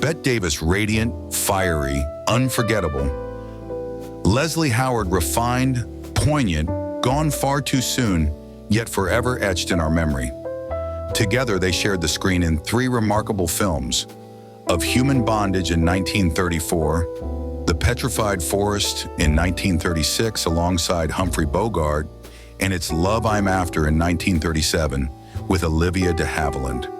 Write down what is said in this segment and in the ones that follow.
Bette Davis radiant, fiery, unforgettable. Leslie Howard refined, poignant, gone far too soon, yet forever etched in our memory. Together, they shared the screen in three remarkable films: Of Human Bondage in 1934, The Petrified Forest in 1936 alongside Humphrey Bogart, and It's Love I'm After in 1937 with Olivia de Havilland.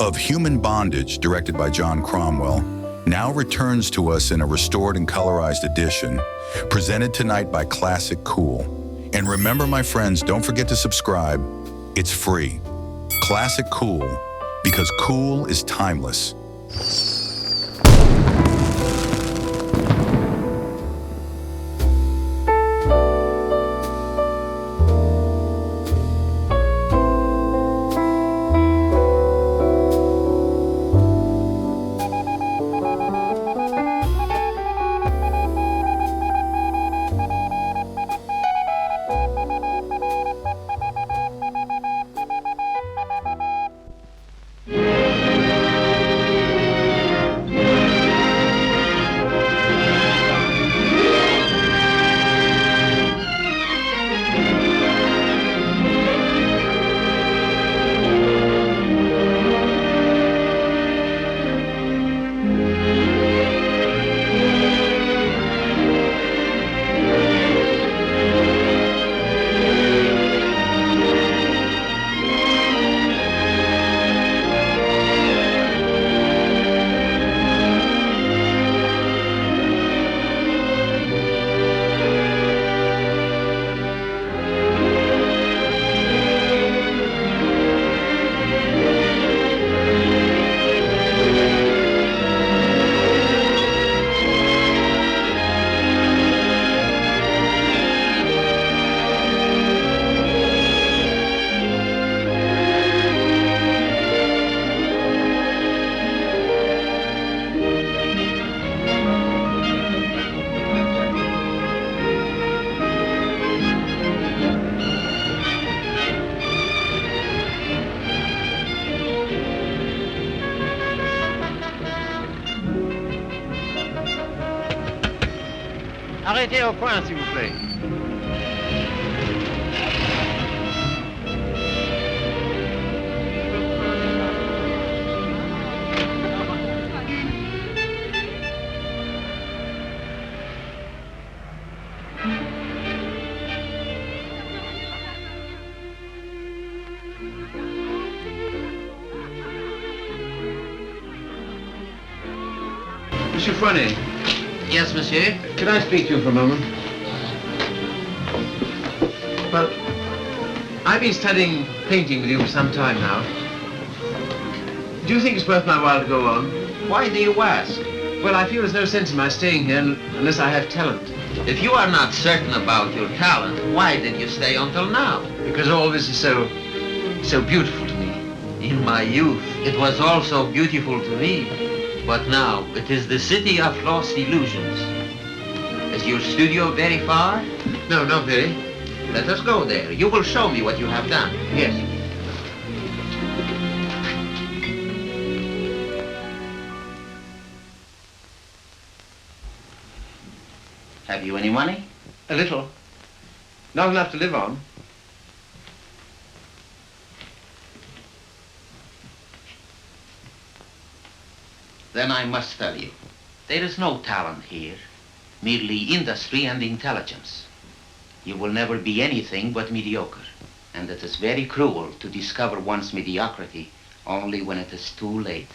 Of Human Bondage, directed by John Cromwell, now returns to us in a restored and colorized edition, presented tonight by Classic Cool. And remember, my friends, don't forget to subscribe. It's free. Classic Cool, because cool is timeless. Arrêtez au coin, s'il vous plaît. Monsieur Fournet. Yes, monsieur? Can I speak to you for a moment? Well, I've been studying painting with you for some time now. Do you think it's worth my while to go on? Why do you ask? Well, I feel there's no sense in my staying here unless I have talent. If you are not certain about your talent, why did you stay until now? Because all this is so beautiful to me. In my youth, it was also beautiful to me. But now, it is the city of lost illusions. Is your studio very far? No, not very. Let us go there. You will show me what you have done. Yes. Have you any money? A little. Not enough to live on. Then I must tell you, there is no talent here, merely industry and intelligence. You will never be anything but mediocre, and it is very cruel to discover one's mediocrity only when it is too late.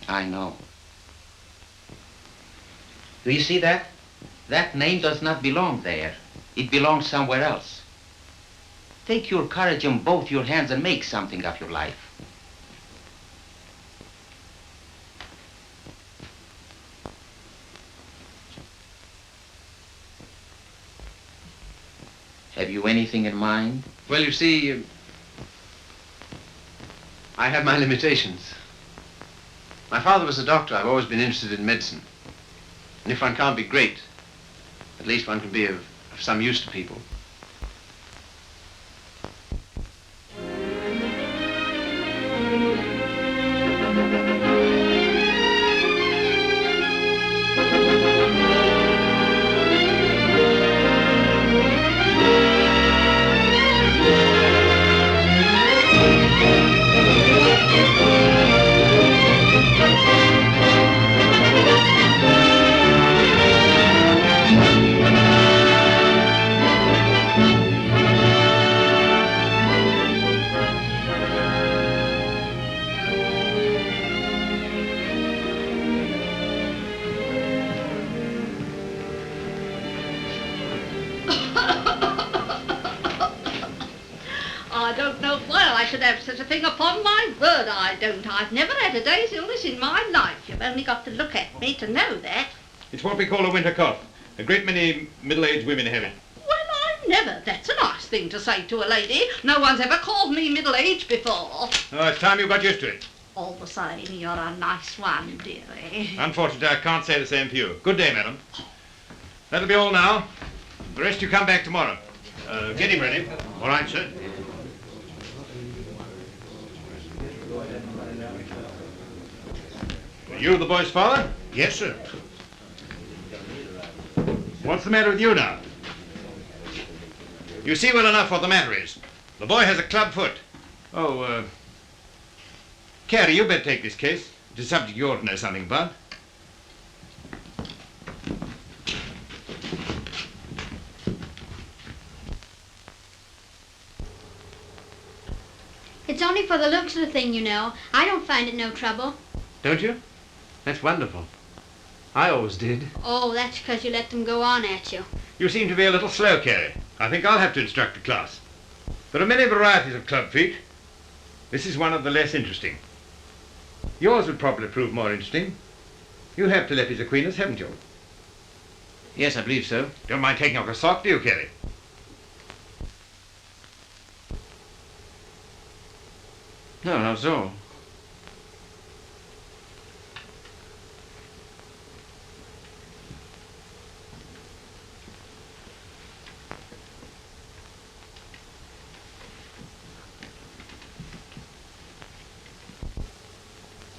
I know. Do you see that? That name does not belong there. It belongs somewhere else. Take your courage in both your hands and make something of your life. Have you anything in mind? Well, you see, I have my limitations. My father was a doctor. I've always been interested in medicine. And if one can't be great, at least one can be of some use to people. I don't know why I should have such a thing, upon my word I don't. I've never had a day's illness in my life. You've only got to look at me to know that. It's what we call a winter cough. A great many middle-aged women have it. Well, I never. That's a nice thing to say to a lady. No one's ever called me middle-aged before. Oh, it's time you got used to it. All the same, you're a nice one, dearie. Unfortunately, I can't say the same for you. Good day, madam. That'll be all now. The rest you come back tomorrow. Get him ready. All right, sir. Are you the boy's father? Yes, sir. What's the matter with you now? You see well enough what the matter is. The boy has a club foot. Oh, Carrie, you better take this case. It's a subject you ought to know something about. It's only for the looks of the thing, you know. I don't find it no trouble. Don't you? That's wonderful. I always did. Oh, that's 'cause you let them go on at you. You seem to be a little slow, Carrie. I think I'll have to instruct a class. There are many varieties of club feet. This is one of the less interesting. Yours would probably prove more interesting. You have Telepes equinus, haven't you? Yes, I believe so. Don't mind taking off a sock, do you, Carrie? No, not at all.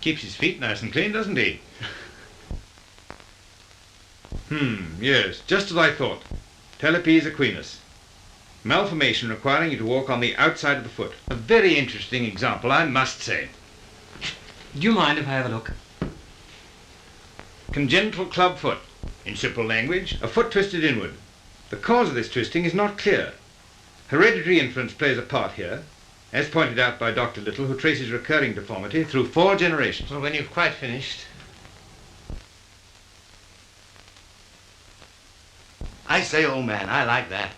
Keeps his feet nice and clean, doesn't he? Yes, just as I thought. Telepes equinus. Malformation requiring you to walk on the outside of the foot. A very interesting example, I must say. Do you mind if I have a look? Congenital club foot. In simple language, a foot twisted inward. The cause of this twisting is not clear. Hereditary influence plays a part here, as pointed out by Dr. Little, who traces recurring deformity through 4 generations. Well, when you've quite finished. I say, old man, I like that.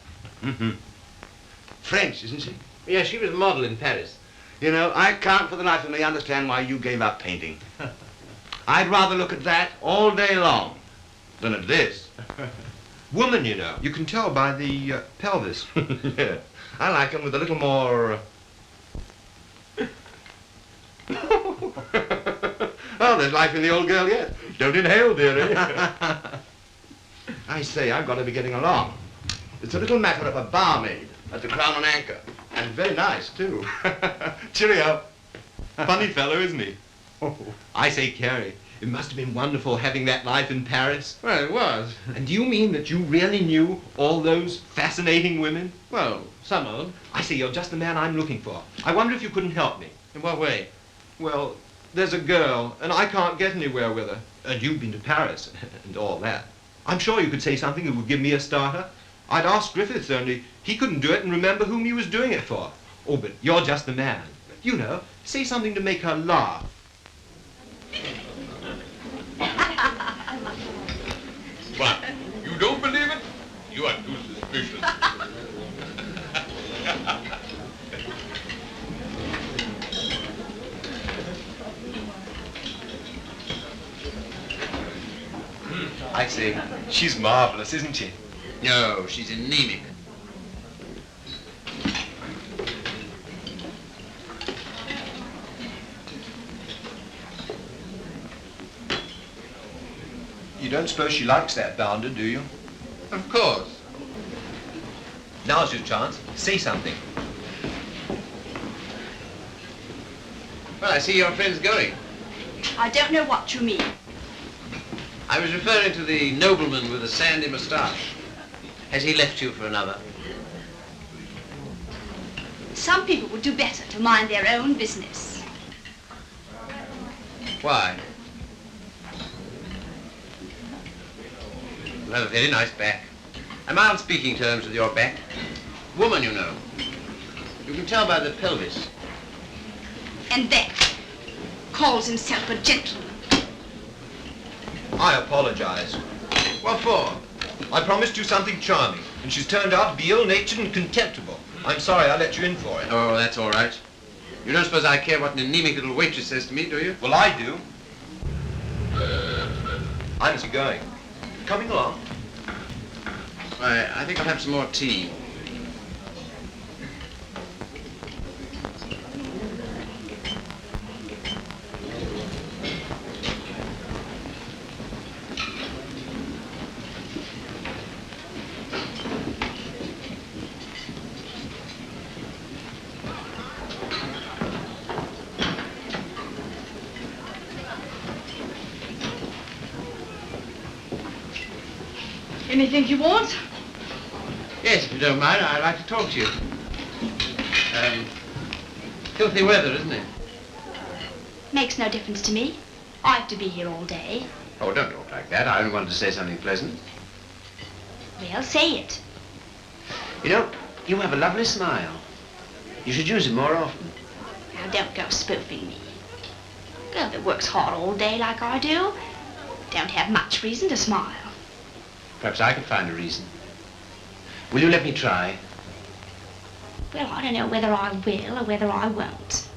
French, isn't she? Yeah, she was a model in Paris. You know, I can't for the life of me understand why you gave up painting. I'd rather look at that all day long than at this. Woman, you know. You can tell by the pelvis. Yeah. I like them with a little more... Oh, there's life in the old girl yet. Don't inhale, dearie. I say, I've got to be getting along. It's a little matter of a barmaid at the Crown and Anchor. And very nice, too. Cheerio. Funny fellow, isn't he? I say, Carrie, it must have been wonderful having that life in Paris. Well, it was. And do you mean that you really knew all those fascinating women? Well, some of them. I say, you're just the man I'm looking for. I wonder if you couldn't help me. In what way? Well, there's a girl, and I can't get anywhere with her. And you've been to Paris, and all that. I'm sure you could say something that would give me a starter. I'd ask Griffiths, only he couldn't do it and remember whom he was doing it for. Oh, but you're just the man. You know, say something to make her laugh. What? You don't believe it? You are too suspicious. I say, she's marvelous, isn't she? No, she's anemic. You don't suppose she likes that bounder, do you? Of course. Now's your chance. Say something. Well, I see your friend's going. I don't know what you mean. I was referring to the nobleman with the sandy moustache. Has he left you for another? Some people would do better to mind their own business. Why? You have a very nice back. Am I on speaking terms with your back? Woman, you know. You can tell by the pelvis. And that calls himself a gentleman. I apologize. What for? I promised you something charming, and she's turned out to be ill-natured and contemptible. I'm sorry I let you in for it. Oh, that's all right. You don't suppose I care what an anemic little waitress says to me, do you? Well, I do. How's it going? Coming along? Why, I think I'll have some more tea. Anything you want? Yes, if you don't mind, I'd like to talk to you. Filthy weather, isn't it? Makes no difference to me. I have to be here all day. Oh, don't talk like that. I only wanted to say something pleasant. Well, say it. You know, you have a lovely smile. You should use it more often. Now, don't go spoofing me. A girl that works hard all day like I do don't have much reason to smile. Perhaps I could find a reason. Will you let me try? Well, I don't know whether I will or whether I won't.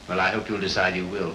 Well, I hope you'll decide you will.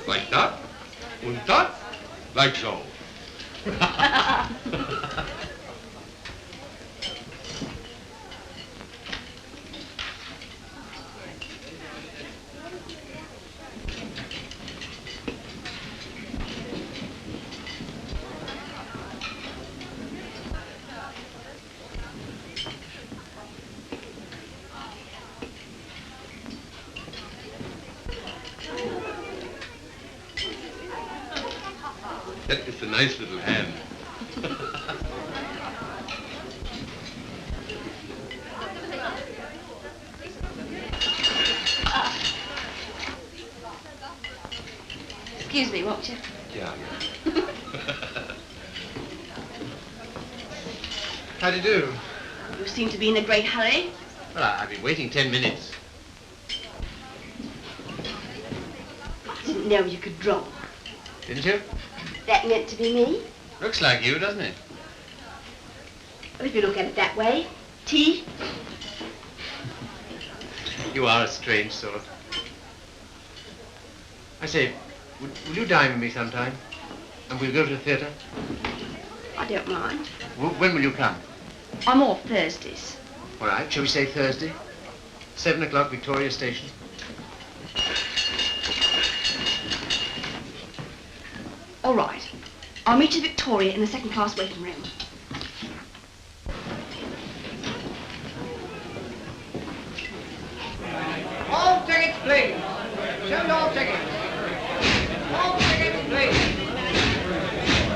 Like that? Und that? Like so. That is a nice little hand. Excuse me, won't you? Yeah. How do you do? You seem to be in a great hurry. Well, I've been waiting 10 minutes. I didn't know you could draw. Didn't you? That meant to be me. Looks like you, doesn't it? Well, if you look at it that way. Tea? You are a strange sort. I say, will you dine with me sometime? And we'll go to the theatre? I don't mind. When will you come? I'm off Thursdays. All right, shall we say Thursday? 7 o'clock, Victoria Station. All right. I'll meet you at Victoria in the second-class waiting room. All tickets, please. Show me all tickets. All tickets, please.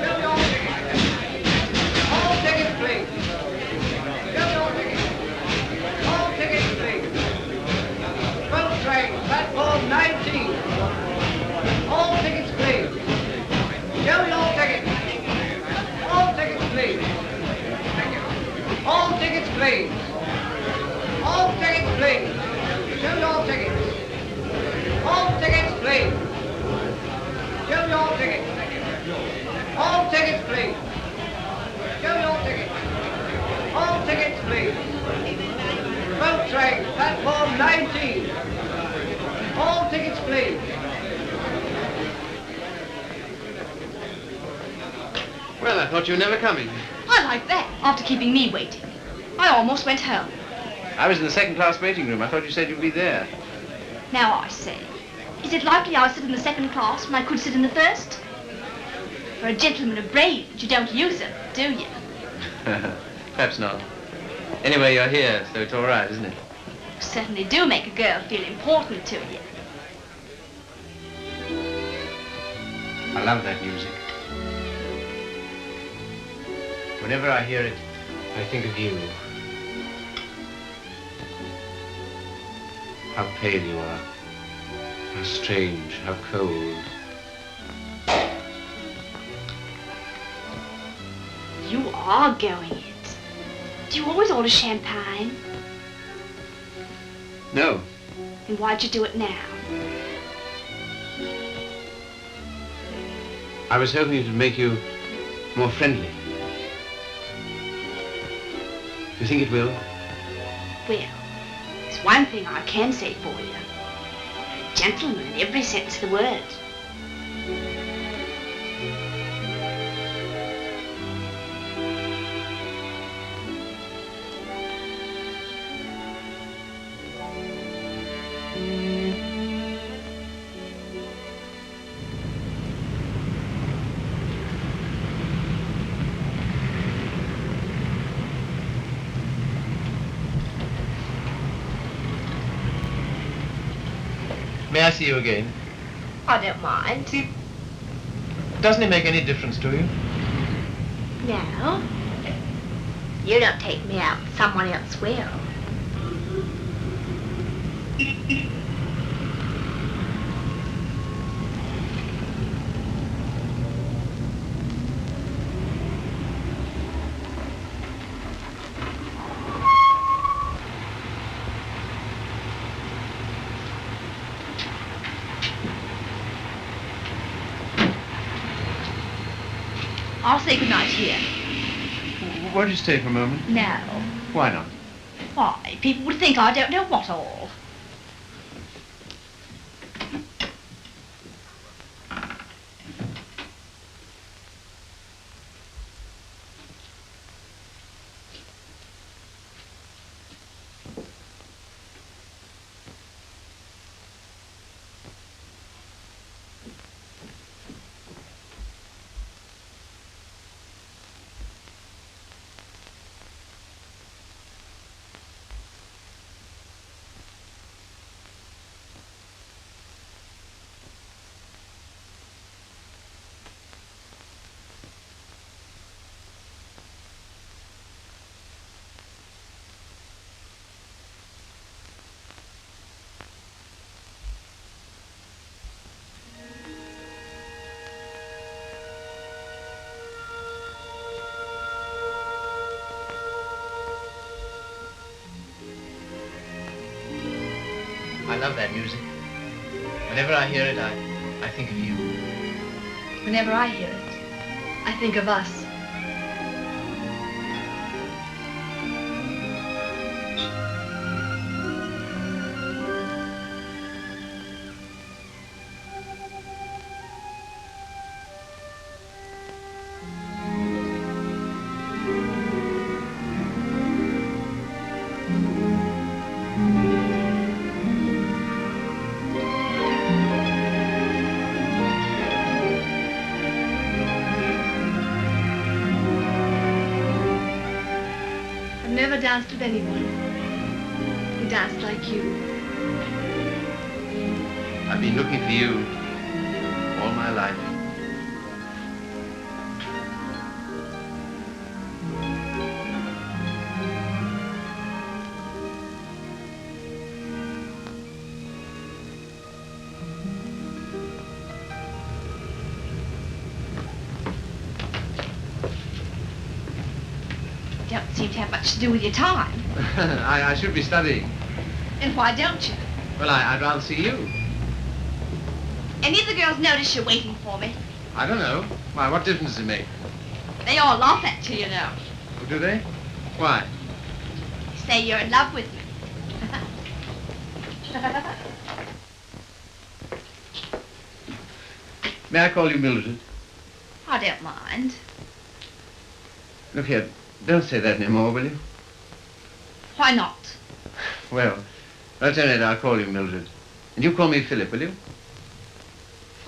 Show me all tickets. All tickets, please. All tickets, please. Show your tickets. All tickets, please. Show your tickets. All tickets, please. Show your tickets. All tickets, please. Boat train, platform 19. All tickets, please. Well, I thought you were never coming. I like that, after keeping me waiting. I almost went home. I was in the second-class waiting room. I thought you said you'd be there. Now I say, is it likely I'll sit in the second class when I could sit in the first? For a gentleman of brains, you don't use them, do you? Perhaps not. Anyway, you're here, so it's all right, isn't it? You certainly do make a girl feel important to you. I love that music. Whenever I hear it, I think of you. How pale you are. How strange, how cold. You are going it. Do you always order champagne? No. Then why'd you do it now? I was hoping it would make you more friendly. Do you think it will? Well, there's one thing I can say for you. A gentleman in every sense of the word. May I see you again? I don't mind. Doesn't it make any difference to you? No. You don't take me out, someone else will. I'll say goodnight here. Won't you stay for a moment? No. Why not? Why, people would think I don't know what all. I love that music. Whenever I hear it, I think of you. Whenever I hear it, I think of us. I've never danced with anyone who danced like you. I've been looking for you all my life. Don't seem to have much to do with your time. I should be studying. And why don't you? Well, I'd rather see you. Any of the girls notice you're waiting for me? I don't know. Why, what difference does it make? They all laugh at you, you know. Oh, do they? Why? Say you're in love with me. May I call you Mildred? I don't mind. Look here, don't say that anymore, will you? Why not? Well, at any rate, I'll call you Mildred. And you call me Philip, will you?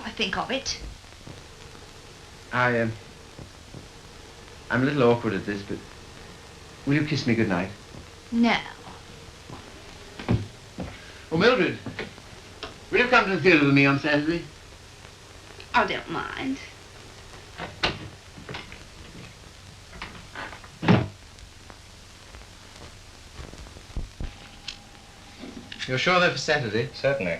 I think of it. I'm a little awkward at this, but will you kiss me goodnight? No. Oh, Mildred, will you come to the theatre with me on Saturday? I don't mind. You're sure they're for Saturday? Certainly.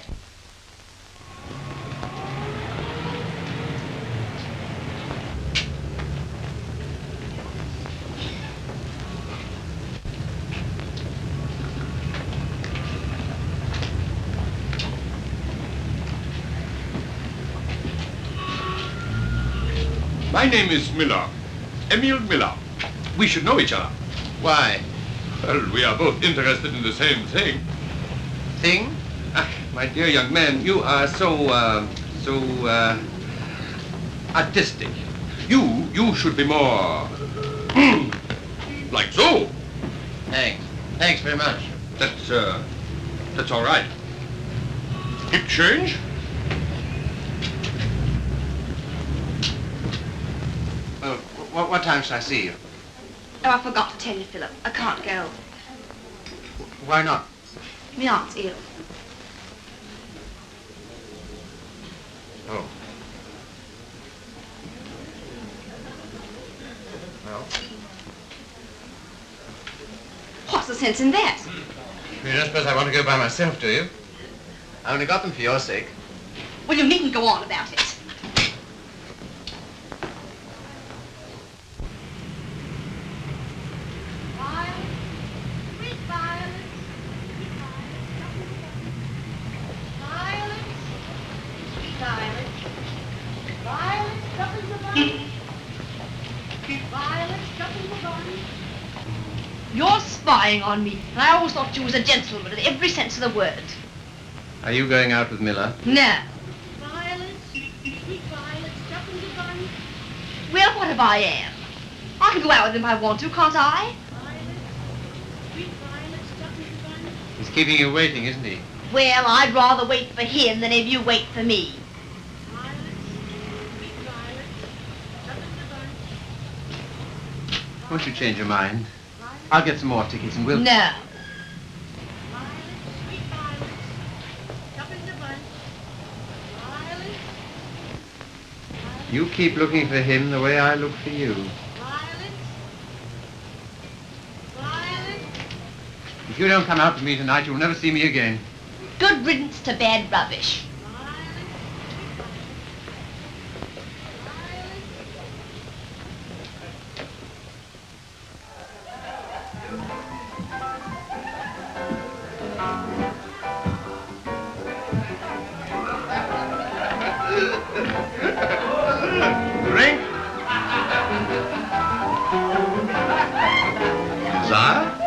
My name is Miller. Emil Miller. We should know each other. Why? Well, we are both interested in the same thing. Thing? Ah, my dear young man, you are so artistic. You should be more like so. Thanks. Thanks very much. That's all right. Exchange? Well, what time shall I see you? Oh, I forgot to tell you, Philip. I can't go. Why not? My aunt's ill. Oh. Well, What's the sense in that? you don't suppose I want to go by myself, do you? I only got them for your sake. Well, you needn't go on about it. You're spying on me, and I always thought you was a gentleman in every sense of the word. Are you going out with Miller? No. Well, what if I am? I can go out with him if I want to, can't I? He's keeping you waiting, isn't he? Well, I'd rather wait for him than if you wait for me. Won't you change your mind? I'll get some more tickets and we'll... No. You keep looking for him the way I look for you. If you don't come out with me tonight, you'll never see me again. Good riddance to bad rubbish. Drink? Sire?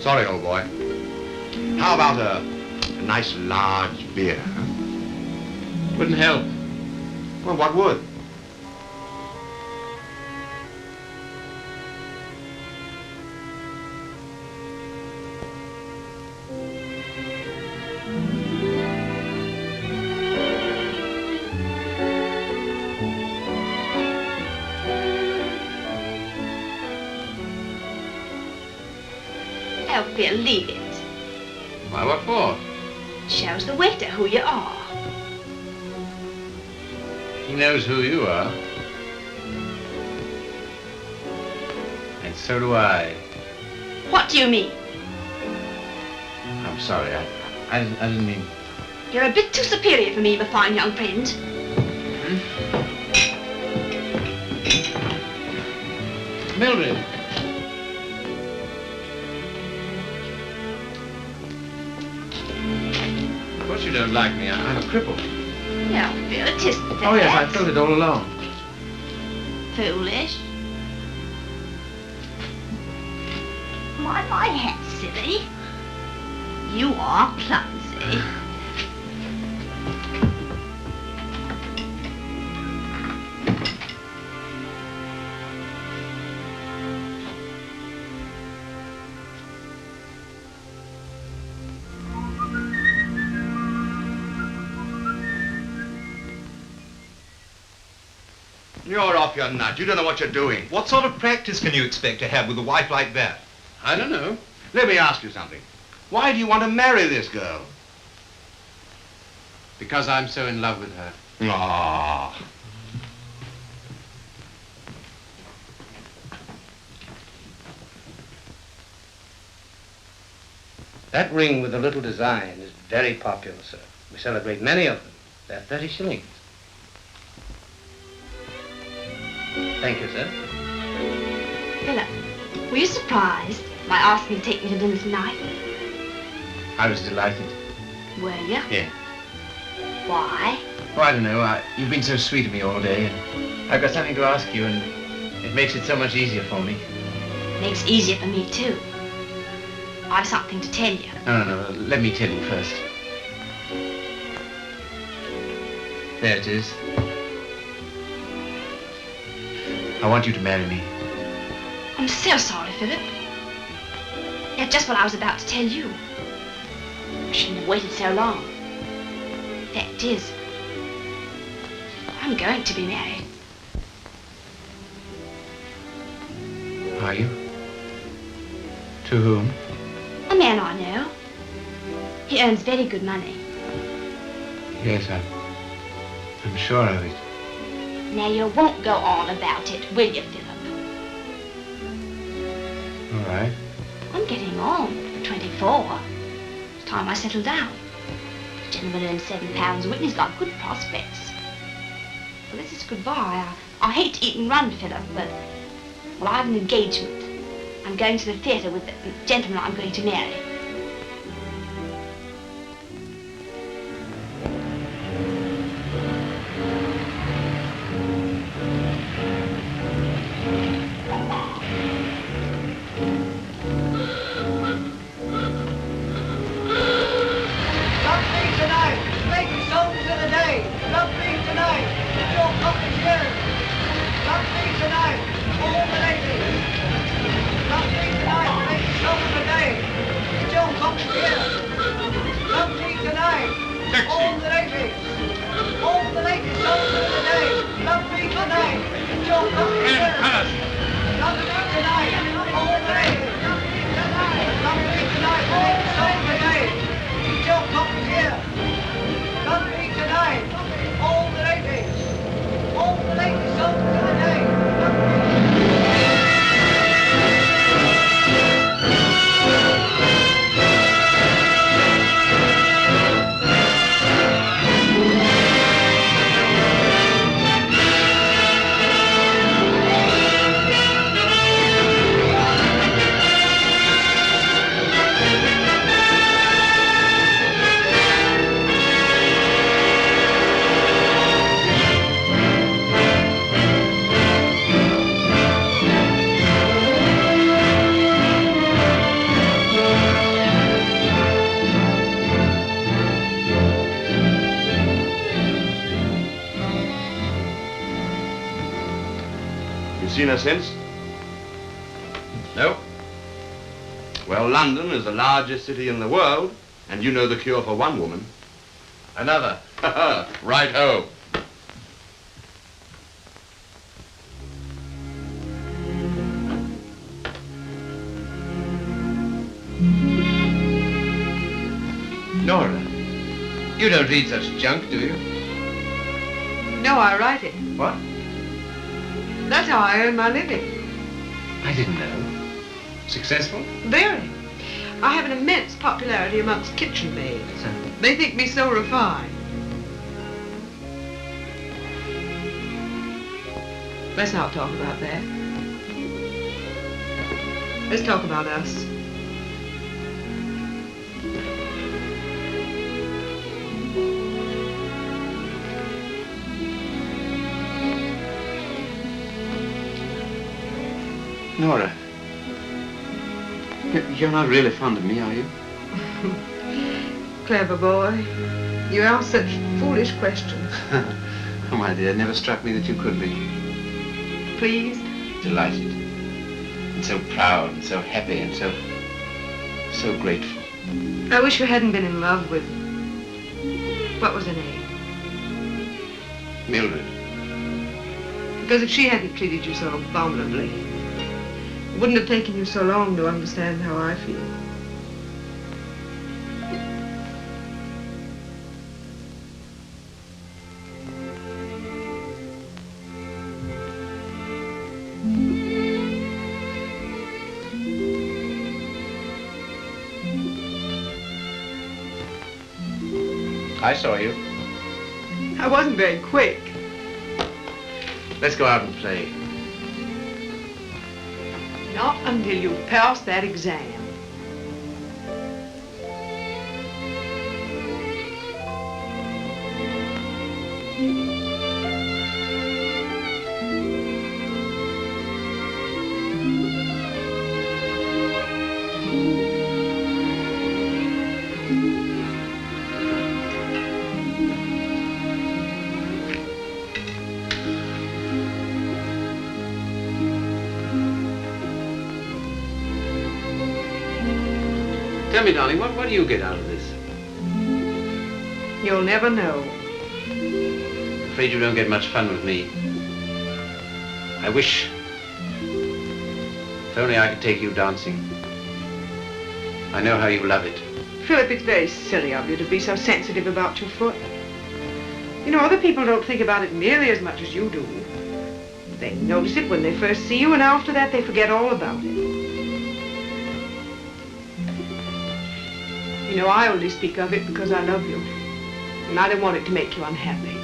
Sorry, old boy. How about a nice large beer? Huh? Wouldn't help. Well, what would? Oh, Bill, leave it. Why, what for? Shows the waiter who you are. He knows who you are. And so do I. What do you mean? I'm sorry, I didn't mean... You're a bit too superior for me, my fine young friend. Mildred. Of course you don't like me. I'm a cripple. No, Bill, it isn't that. Oh, yes, I felt it all along. Foolish. My hat, silly. You are clumsy. You're off your nut. You don't know what you're doing. What sort of practice can you expect to have with a wife like that? I don't know. Let me ask you something. Why do you want to marry this girl? Because I'm so in love with her. Ah. That ring with the little design is very popular, sir. We sell a great many of them. They're 30 shillings. Thank you, sir. Philip, were you surprised by asking to take me to dinner tonight? I was delighted. Were you? Yeah. Why? Oh, I don't know. You've been so sweet to me all day, and I've got something to ask you, and it makes it so much easier for me. Makes it easier for me, too. I've something to tell you. No. Let me tell you first. There it is. I want you to marry me. I'm so sorry, Philip. That's just what I was about to tell you. I shouldn't have waited so long. Fact is, I'm going to be married. Are you? To whom? A man I know. He earns very good money. Yes, I'm sure of it. Now you won't go on about it, will you, Philip? All right. I'm getting on. 24. It's time I settle down. The gentleman earns £7 a week and he's got good prospects. Well, this is goodbye. I hate to eat and run, Philip, but, well, I have an engagement. I'm going to the theatre with the gentleman I'm going to marry. seen her since? No. Well, London is the largest city in the world, and you know the cure for one woman. Another. Right-ho. Nora, you don't read such junk, do you? No, I write it. What? That's how I earn my living. I didn't know. Successful? Very. I have an immense popularity amongst kitchen maids. They think me so refined. Let's not talk about that. Let's talk about us. Nora, you're not really fond of me, are you? Clever boy. You ask such foolish questions. Oh, my dear, it never struck me that you could be. Pleased? Delighted. And so proud and so happy and so grateful. I wish you hadn't been in love with... What was her name? Mildred. Because if she hadn't treated you so abominably, it wouldn't have taken you so long to understand how I feel. I saw you. I wasn't very quick. Let's go out and play. Not until you've passed that exam. Tell me, darling, what do you get out of this? You'll never know. I'm afraid you don't get much fun with me. I wish... If only I could take you dancing. I know how you love it. Philip, it's very silly of you to be so sensitive about your foot. You know, other people don't think about it nearly as much as you do. They notice it when they first see you, and after that they forget all about it. You know, I only speak of it because I love you, and I don't want it to make you unhappy.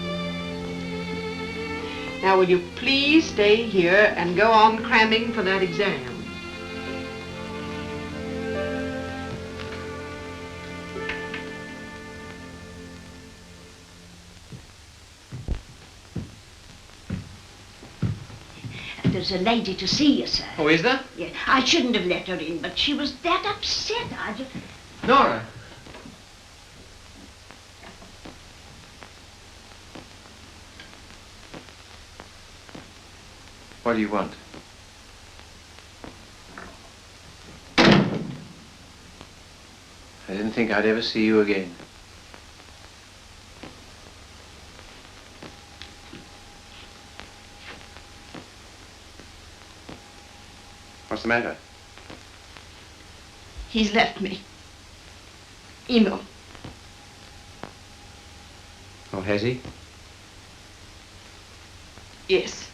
Now, will you please stay here and go on cramming for that exam? There's a lady to see you, sir. Oh, is there? Yeah, I shouldn't have let her in, but she was that upset. I just... Nora. What do you want? I didn't think I'd ever see you again. What's the matter? He's left me. Emo. Oh, has he? Yes.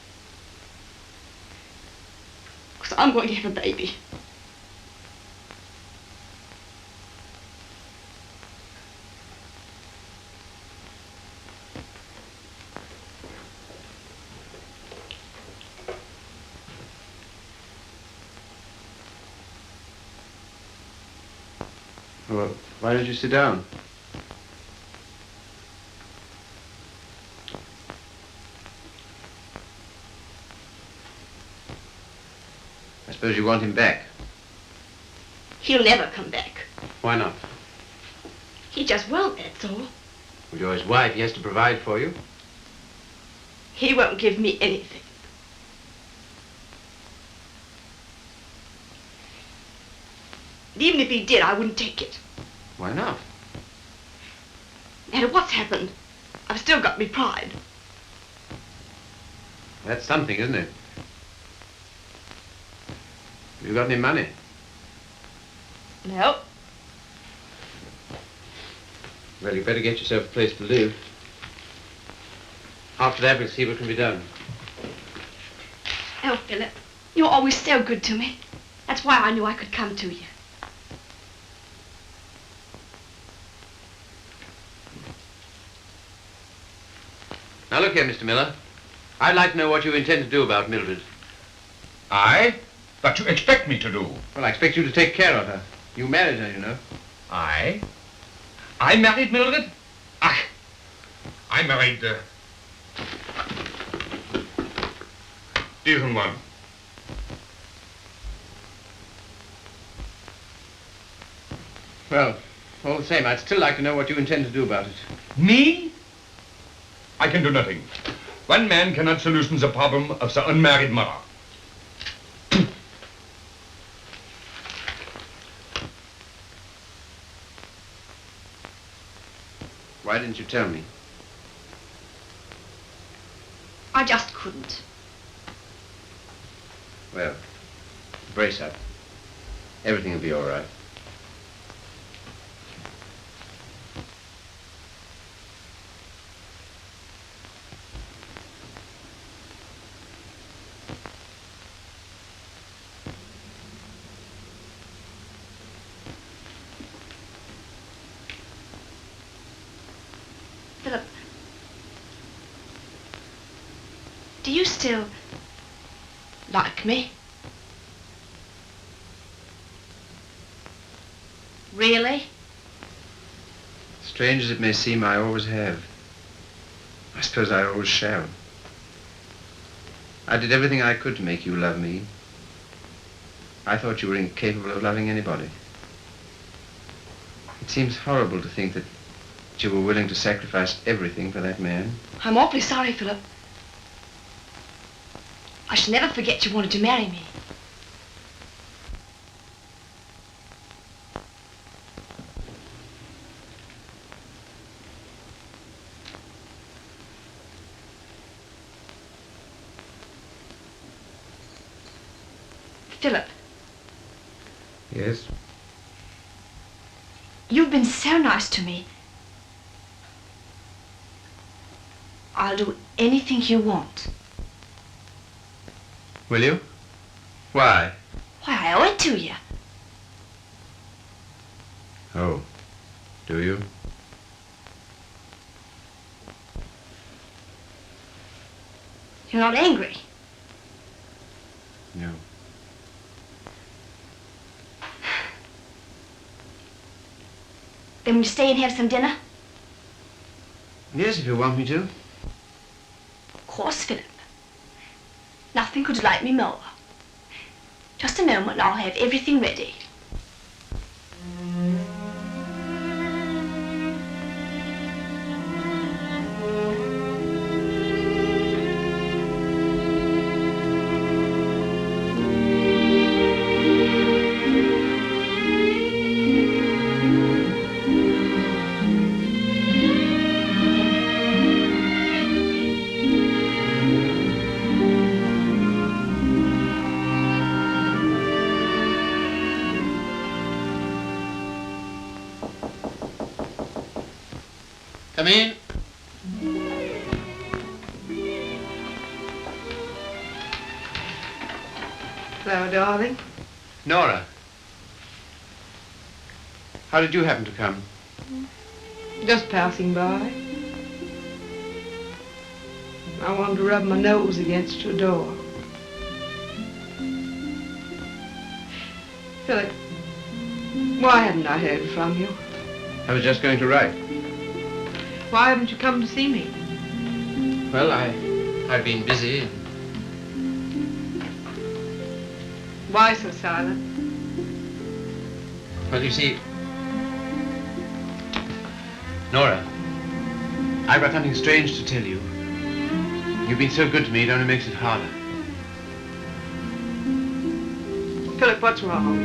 Because I'm going to have a baby. Well, why don't you sit down? I suppose you want him back. He'll never come back. Why not? He just won't, that's all. Well, you're his wife. He has to provide for you. He won't give me anything. And even if he did, I wouldn't take it. Why not? No matter what's happened, I've still got me pride. That's something, isn't it? You got any money? No. Well, you better get yourself a place to live. After that, we'll see what can be done. Oh, Philip, you're always so good to me. That's why I knew I could come to you. Now look here, Mr. Miller. I'd like to know what you intend to do about Mildred. I? What you expect me to do? Well, I expect you to take care of her. You married her, you know. I? I married Mildred? Ach, I married, diesen one. Well, all the same, I'd still like to know what you intend to do about it. Me? I can do nothing. One man cannot solution the problem of the unmarried mother. Why didn't you tell me? I just couldn't. Well, brace up. Everything will be all right. Philip, do you still like me? Really? Strange as it may seem, I always have. I suppose I always shall. I did everything I could to make you love me. I thought you were incapable of loving anybody. It seems horrible to think that you were willing to sacrifice everything for that man. I'm awfully sorry, Philip. I shall never forget you wanted to marry me. Philip, Yes? you've been so nice to me. I'll do anything you want. Will you? Why? Why, I owe it to you. Oh, do you? You're not angry. No. Then will you stay and have some dinner? Yes, if you want me to. Of course, Philip. Nothing could delight me more. Just a moment and I'll have everything ready. Come in. Hello, darling. Nora. How did you happen to come? Just passing by. I wanted to rub my nose against your door. Philip, why hadn't I heard from you? I was just going to write. Why haven't you come to see me? Well, I've been busy. Why so silent? Well, you see, Nora, I've got something strange to tell you. You've been so good to me, it only makes it harder. Philip, what's wrong?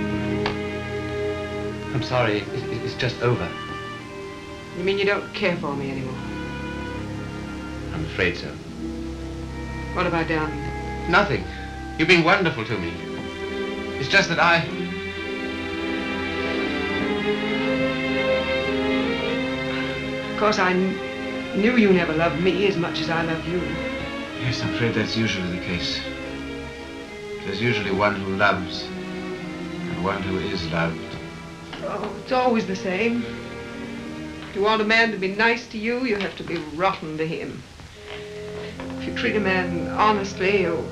I'm sorry, it's just over. You mean you don't care for me anymore? I'm afraid so. What about Downing? Nothing. You've been wonderful to me. It's just that Of course, I knew you never loved me as much as I loved you. Yes, I'm afraid that's usually the case. There's usually one who loves and one who is loved. Oh, it's always the same. If you want a man to be nice to you, you have to be rotten to him. If you treat a man honestly, you...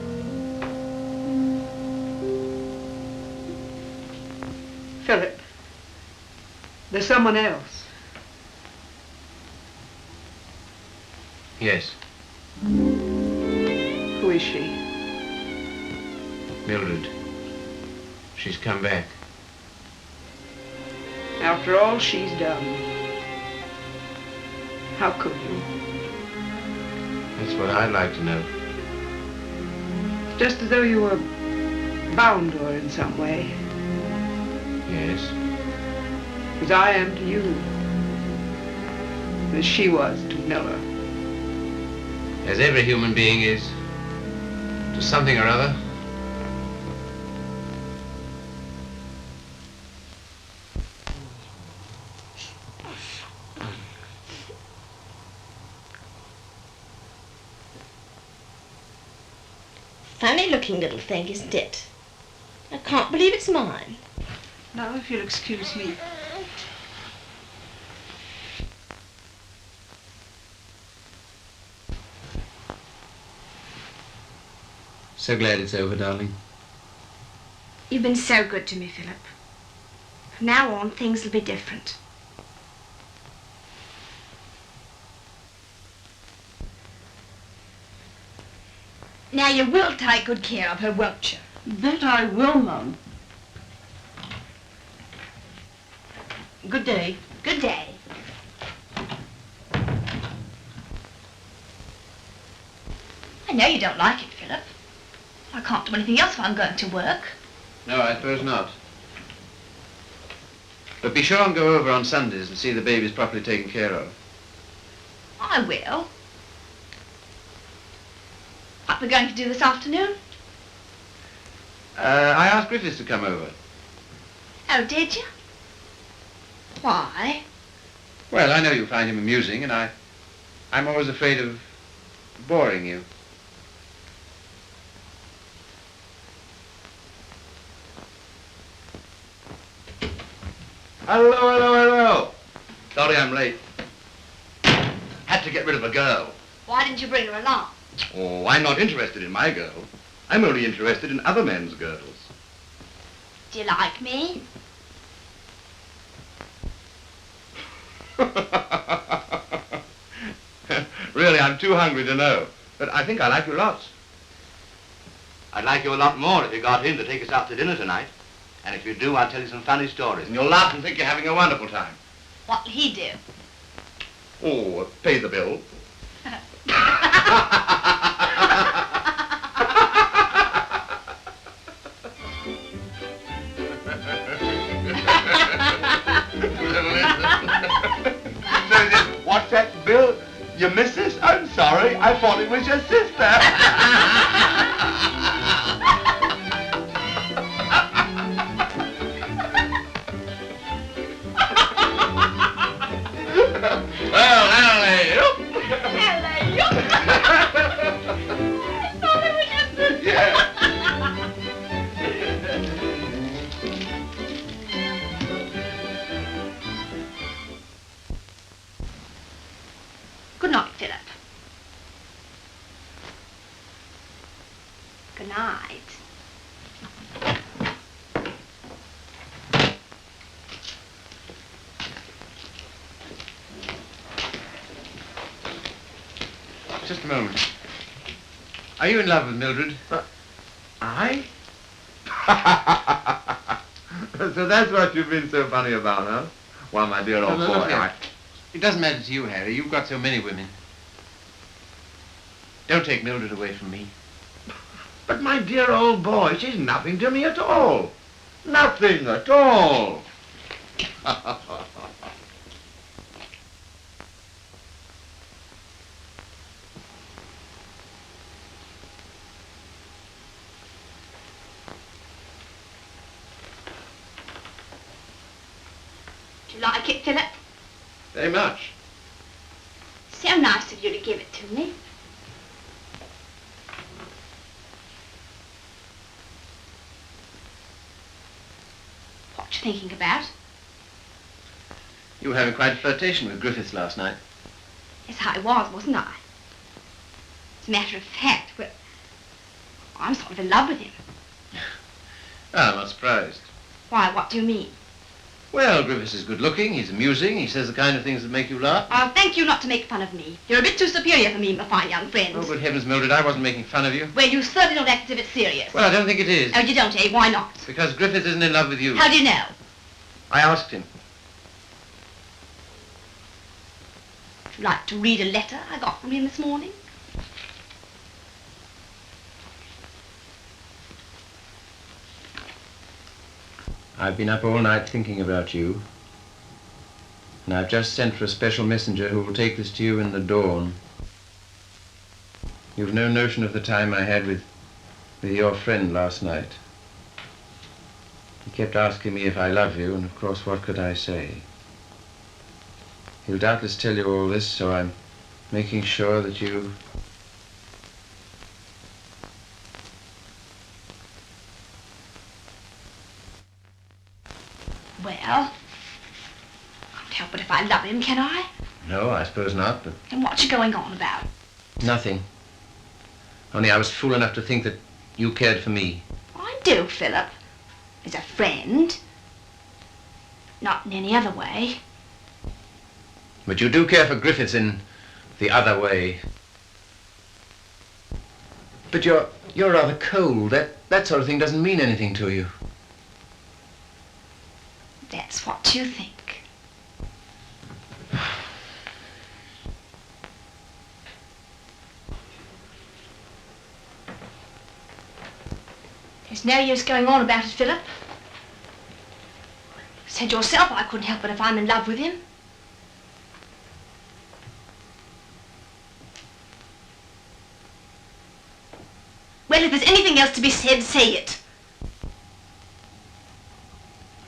Philip, there's someone else. Yes, Who is she? Mildred. She's come back. After all she's done. How could you? That's what I'd like to know. Just as though you were bound to her in some way. Yes. As I am to you. As she was to Miller. As every human being is to something or other. Funny looking little thing, isn't it? I can't believe it's mine. Now, if you'll excuse me. So glad it's over, darling. You've been so good to me, Philip. From now on, things will be different. Now you will take good care of her, won't you? That I will, Mum. Good day. Good day. I know you don't like it, Philip. I can't do anything else if I'm going to work. No, I suppose not. But be sure and go over on Sundays and see the babies properly taken care of. I will. What we're going to do this afternoon? I asked Griffiths to come over. Oh, did you? Why? Well, I know you'll find him amusing, and I'm always afraid of boring you. Hello, hello, hello. Sorry I'm late. Had to get rid of a girl. Why didn't you bring her along? Oh, I'm not interested in my girl. I'm only interested in other men's girls. Do you like me? Really, I'm too hungry to know. But I think I like you lots. I'd like you a lot more if you got him to take us out to dinner tonight. And if you do, I'll tell you some funny stories. And you'll laugh and think you're having a wonderful time. What'll he do? Oh, pay the bill. What's that, Bill? Your missus? I'm sorry. I thought it was your sister. Well, hello. Yeah. Good night, Philip. Good night. Just a moment. Are you in love with Mildred? I? So that's what you've been so funny about, huh? Well, my dear old No, boy, look here. It doesn't matter to you, Harry. You've got so many women. Don't take Mildred away from me. But my dear old boy, she's nothing to me at all. Nothing at all. Do you like it, Philip? Very much. So nice of you to give it to me. What you thinking about? You were having quite a flirtation with Griffiths last night. Yes, I was, wasn't I? As a matter of fact, well, I'm sort of in love with him. Ah, I'm not surprised. Why, what do you mean? Well, Griffiths is good looking, he's amusing, he says the kind of things that make you laugh. I'll thank you not to make fun of me. You're a bit too superior for me, my fine young friend. Oh, good heavens, Mildred, I wasn't making fun of you. Well, you certainly don't act as if it's serious. Well, I don't think it is. Oh, you don't, eh? Why not? Because Griffiths isn't in love with you. How do you know? I asked him. Would you like to read a letter I got from him this morning? I've been up all night thinking about you. And I've just sent for a special messenger who will take this to you in the dawn. You've no notion of the time I had with your friend last night. He kept asking me if I love you, and of course, what could I say? He'll doubtless tell you all this, so I'm making sure that you... Well, can't help it if I love him, can I? No, I suppose not, but... Then what you going on about? Nothing. Only I was fool enough to think that you cared for me. I do, Philip. As a friend. Not in any other way. But you do care for Griffiths in the other way. But you're rather cold. That sort of thing doesn't mean anything to you. That's what you think. There's no use going on about it, Philip. Said yourself I couldn't help it if I'm in love with him. Well, if there's anything else to be said, say it.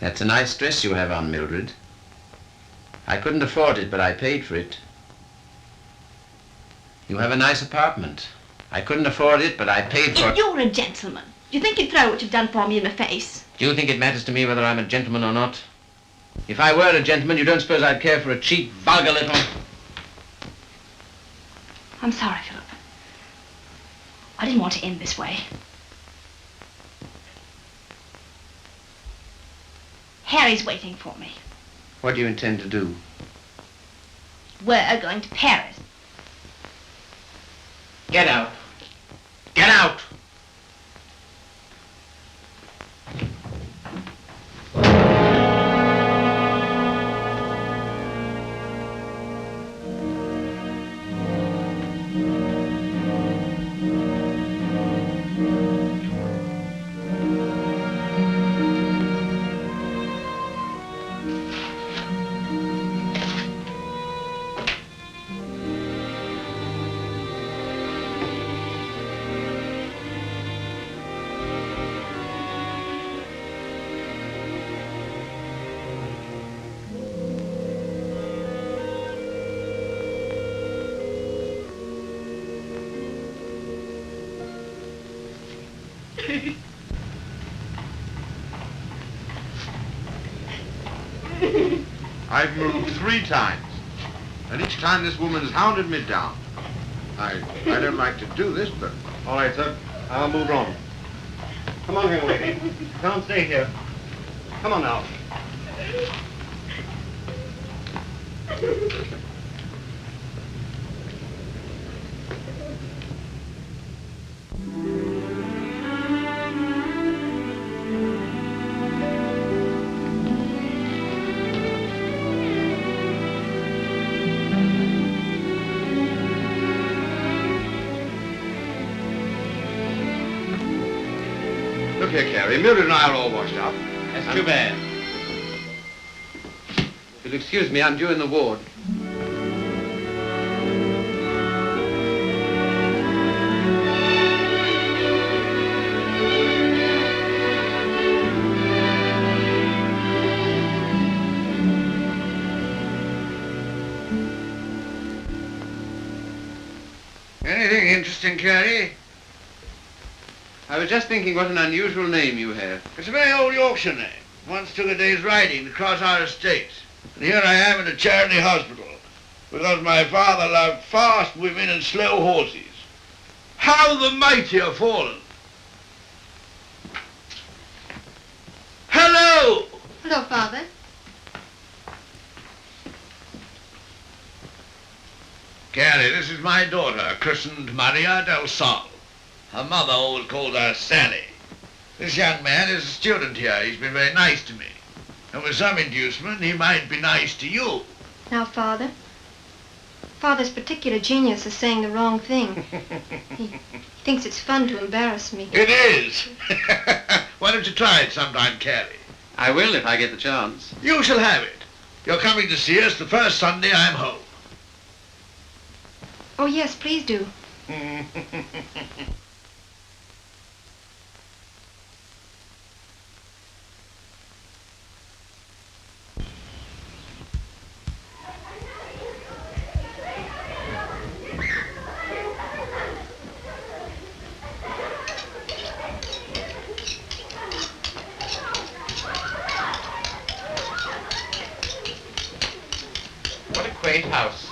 That's a nice dress you have on, Mildred. I couldn't afford it, but I paid for it. You have a nice apartment. I couldn't afford it, but I paid for it. If you're a gentleman, do you think you'd throw what you've done for me in my face? Do you think it matters to me whether I'm a gentleman or not? If I were a gentleman, you don't suppose I'd care for a cheap, vulgar little... I'm sorry, Philip. I didn't want to end this way. Harry's waiting for me. What do you intend to do? We're going to Paris. Get out. Get out! I've moved 3 times, and each time this woman's hounded me down. I don't like to do this, but... All right, sir. I'll move on. Come on, young lady. Can't stay here. Come on now. Look here, Carrie. Mildred and I are all washed up. That's too bad. You'll excuse me, I'm due in the ward. Anything interesting, Carey? I was just thinking what an unusual name you have. It's a very old Yorkshire name. Once took a day's riding to cross our estates. And here I am in a charity hospital because my father loved fast women and slow horses. How the mighty are fallen. Hello! Hello, Father. Carey, this is my daughter, christened Maria del Sol. Her mother always called her Sally. This young man is a student here. He's been very nice to me. And with some inducement, he might be nice to you. Now, Father. Father's particular genius is saying the wrong thing. He thinks it's fun to embarrass me. It is. Why don't you try it sometime, Carey? I will if I get the chance. You shall have it. You're coming to see us the first Sunday I'm home. Oh, yes, please do. What a quaint house.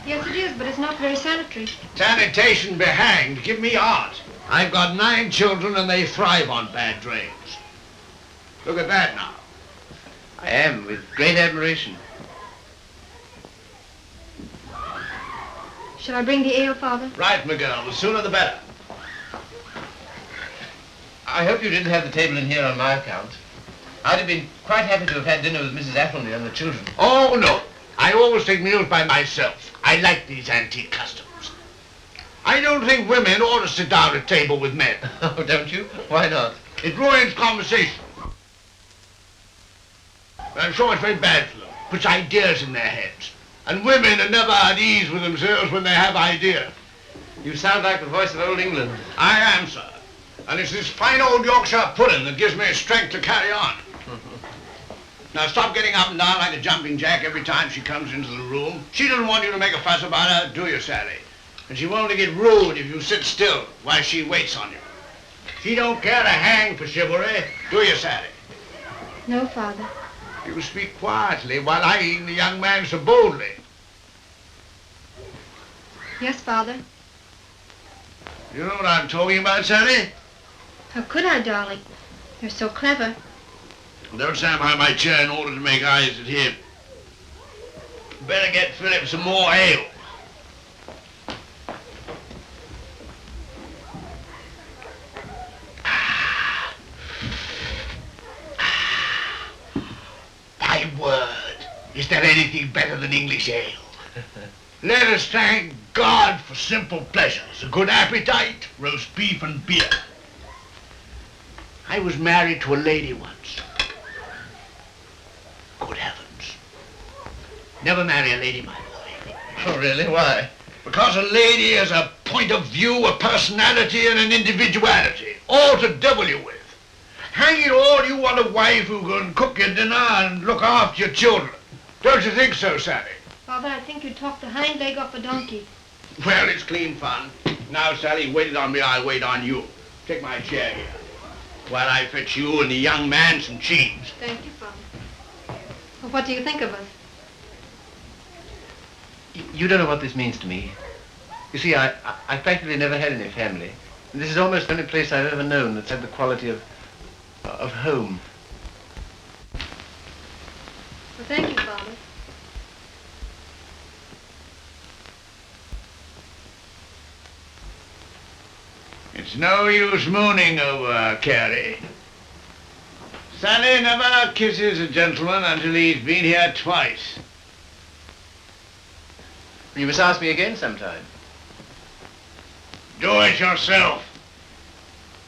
Yes, it is, but it's not very sanitary. Sanitation be hanged. Give me art. I've got 9 children and they thrive on bad drains. Look at that now. I am, with great admiration. Shall I bring the ale, Father? Right, my girl. The sooner the better. I hope you didn't have the table in here on my account. I'd have been quite happy to have had dinner with Mrs. Athelney and the children. Oh, no. I always take meals by myself. I like these antique customs. I don't think women ought to sit down at table with men. Oh, don't you? Why not? It ruins conversation. I'm sure it's very bad for them. Puts ideas in their heads. And women are never at ease with themselves when they have ideas. You sound like the voice of old England. I am, sir. And it's this fine old Yorkshire pudding that gives me strength to carry on. Now stop getting up and down like a jumping jack every time she comes into the room. She doesn't want you to make a fuss about her, do you, Sally? And she won't get rude if you sit still while she waits on you. She don't care a hang for chivalry, do you, Sally? No, Father. You speak quietly while eyeing the young man so boldly. Yes, Father. You know what I'm talking about, Sally? How could I, darling? You're so clever. Don't stand behind my chair in order to make eyes at him. Better get Philip some more ale. My word, is there anything better than English ale? Let us thank God for simple pleasures, a good appetite, roast beef and beer. I was married to a lady once. Good heavens. Never marry a lady, my boy. Oh, really? Why? Because a lady has a point of view, a personality, and an individuality, all to devil you with. Hang it all, you want a wife who can cook your dinner and look after your children. Don't you think so, Sally? Father, I think you talked the hind leg off a donkey. Well, it's clean fun. Now, Sally, you waited on me, I'll wait on you. Take my chair here, while I fetch you and the young man some cheese. Thank you, Father. Well, what do you think of us? You don't know what this means to me. You see, I practically never had any family. This is almost the only place I've ever known that's had the quality of home. Well, thank you, Father. It's no use mooning over her, Carey. Sally never kisses a gentleman until he's been here twice. You must ask me again sometime. Do it yourself.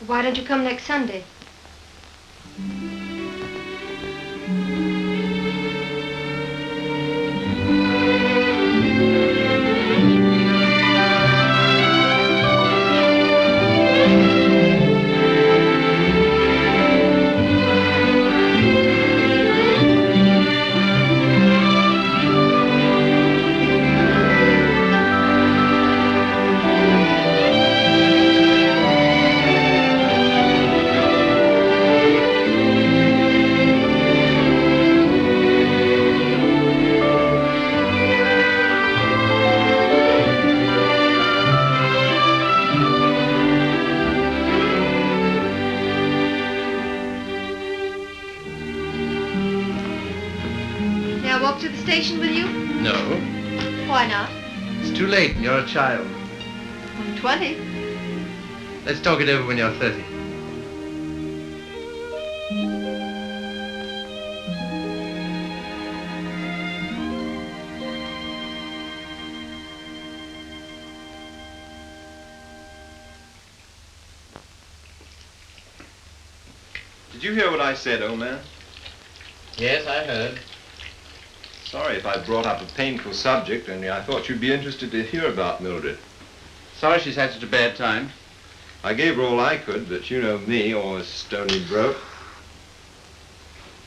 Why don't you come next Sunday? go up to the station with you? No. Why not? It's too late. You're a child. I'm 20. Let's talk it over when you're 30. Did you hear what I said, old man? Yes, I heard. Sorry if I brought up a painful subject, only I thought you'd be interested to hear about Mildred. Sorry she's had such a bad time. I gave her all I could, but you know me, always stony broke.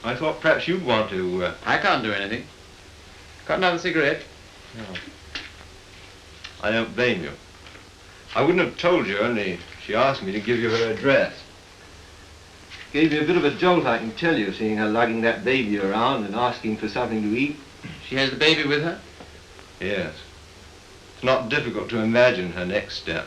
I thought perhaps you'd want to... I can't do anything. Got another cigarette? No. I don't blame you. I wouldn't have told you, only she asked me to give you her address. Gave me a bit of a jolt, I can tell you, seeing her lugging that baby around and asking for something to eat. She has the baby with her? Yes. It's not difficult to imagine her next step.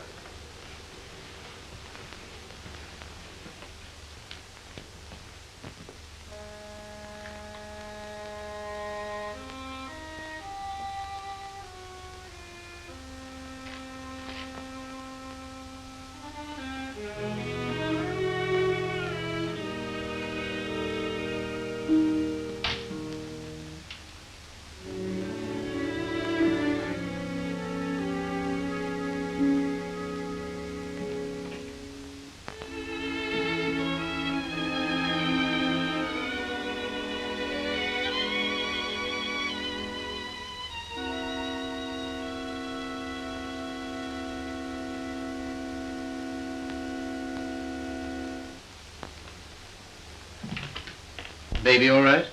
Baby all right?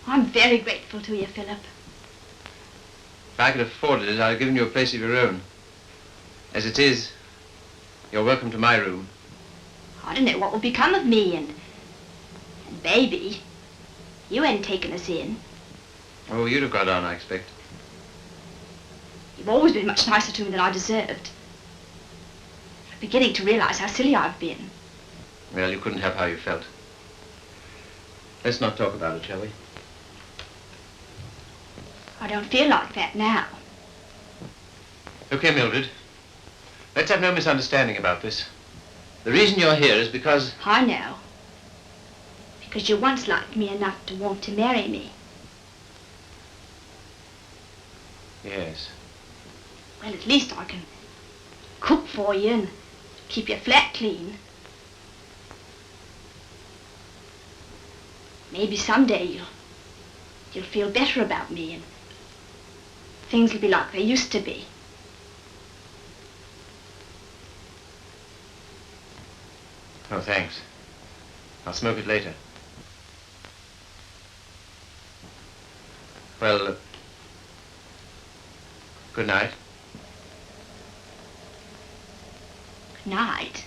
I'm very grateful to you, Philip. If I could afford it, I'd have given you a place of your own. As it is, you're welcome to my room. I don't know what will become of me and baby. You hadn't taken us in. Oh, you'd have got on, I expect. You've always been much nicer to me than I deserved. I'm beginning to realize how silly I've been. Well, you couldn't help how you felt. Let's not talk about it, shall we? I don't feel like that now. Look here, Mildred. Let's have no misunderstanding about this. The reason you're here is because... I know. Because you once liked me enough to want to marry me. Yes. Well, at least I can cook for you and keep your flat clean. Maybe someday you'll feel better about me and things will be like they used to be. Oh, thanks. I'll smoke it later. Well, good night. Good night.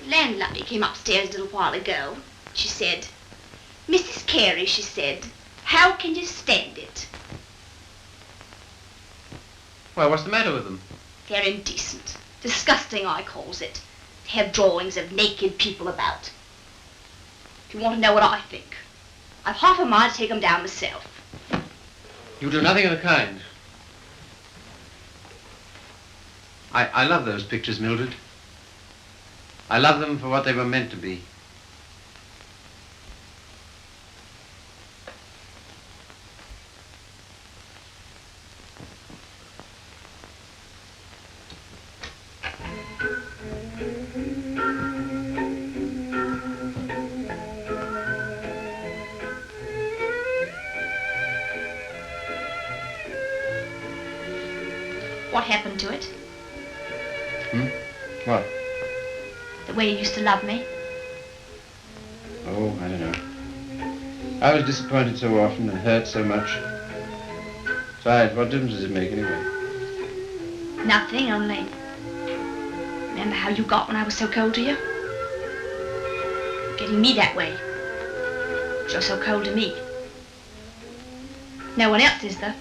The landlady came upstairs a little while ago. She said, "Mrs. Carey," she said, "how can you stand it?" Well, what's the matter with them? They're indecent. Disgusting, I calls it. They have drawings of naked people about. If you want to know what I think, I've half a mind to take them down myself. You do nothing of the kind. I love those pictures, Mildred. I love them for what they were meant to be. to it. What? The way you used to love me. Oh, I don't know. I was disappointed so often and hurt so much. Besides, what difference does it make anyway? Nothing, only... Remember how you got when I was so cold to you? Getting me that way. You're so cold to me. No one else is, though.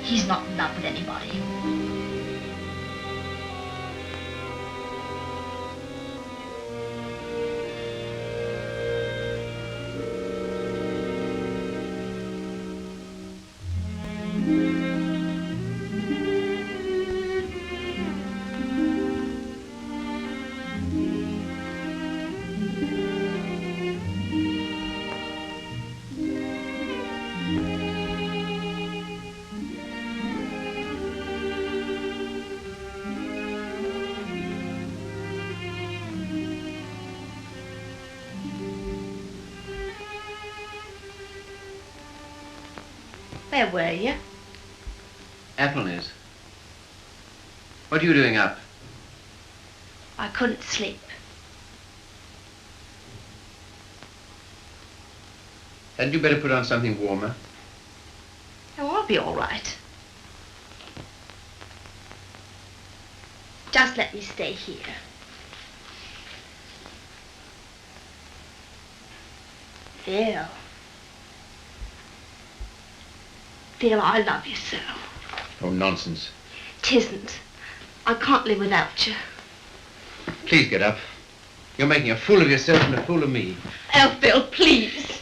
He's not in love with anybody. Where were you? Appleneys. What are you doing up? I couldn't sleep. Hadn't you better put on something warmer? Oh, I'll be all right. Just let me stay here. Phil. Phil, I love you so. Oh, nonsense. 'Tisn't. I can't live without you. Please get up. You're making a fool of yourself and a fool of me. Oh, Phil, please.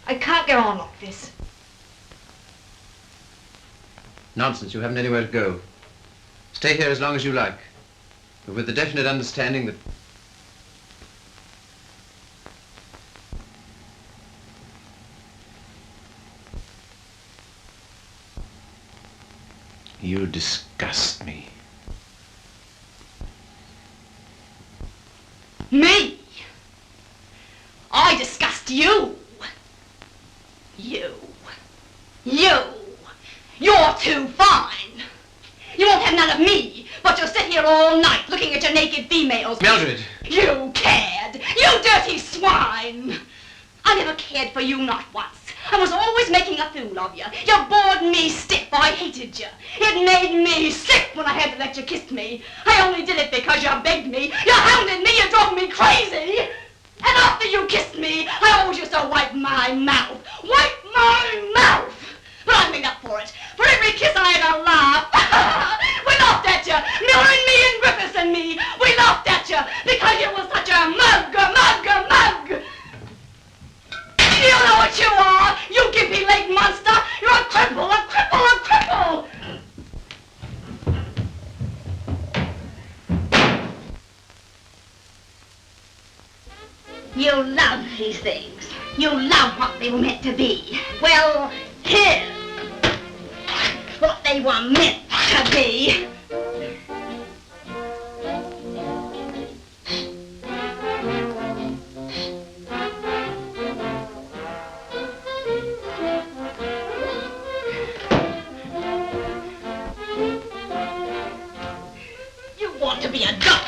I can't go on like this. Nonsense. You haven't anywhere to go. Stay here as long as you like, but with the definite understanding that... You disgust me. Me? I disgust you. You. You're too fine. You won't have none of me, but you'll sit here all night looking at your naked females. Mildred! You cared. You dirty swine. I never cared for you, not once. I was always making a fool of you. You bored me stiff. I hated you. It made me sick when I had to let you kiss me. I only did it because you begged me. You hounded me. You drove me crazy. And after you kissed me, I always used to wipe my mouth. Wipe my mouth! But I made up for it. For every kiss I had a laugh. We laughed at you. Miller and me and Griffiths and me. We laughed at you because you was such a mug. You know what you are, you gimpy-legged monster. You're a cripple, a cripple, a cripple. You love these things. You love what they were meant to be. Well, here's what they were meant to be. You want to be a doctor.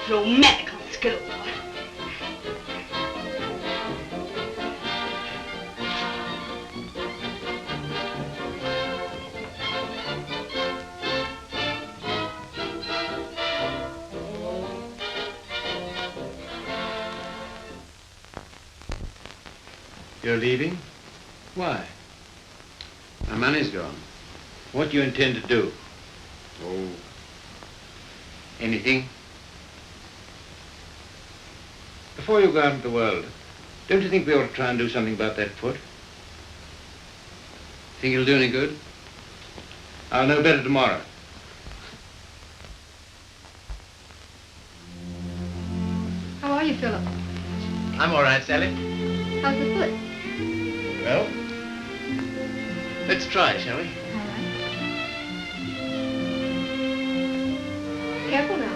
through medical school. You're leaving? Why? My money's gone. What do you intend to do? Oh, anything? Before you go out into the world, don't you think we ought to try and do something about that foot? Think it'll do any good? I'll know better tomorrow. How are you, Philip? I'm all right, Sally. How's the foot? Well, let's try, shall we? All right. Careful now.